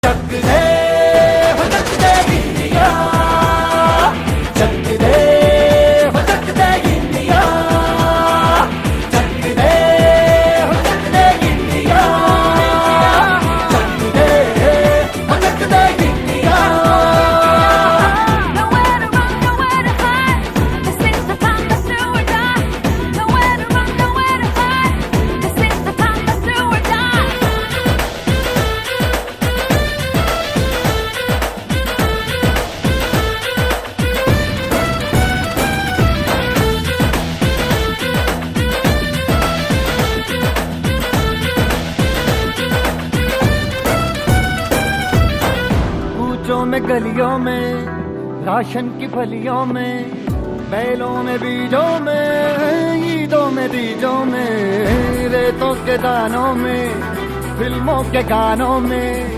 चक दे हो चक दे इंडिया, चक दे हो चक दे इंडिया, चक दे हो चक दे इंडिया, चक दे हो चक दे India. Nowhere to run, nowhere to hide. This is the time, let's do or die. Nowhere to run, nowhere to hide. This is the time, let's do or die. कूचों में गलियों में, ration की फलियों में, बैलों में बीजों में, ईदों में तीजों में, रेतों के दानों में, फिल्मों के गानों में,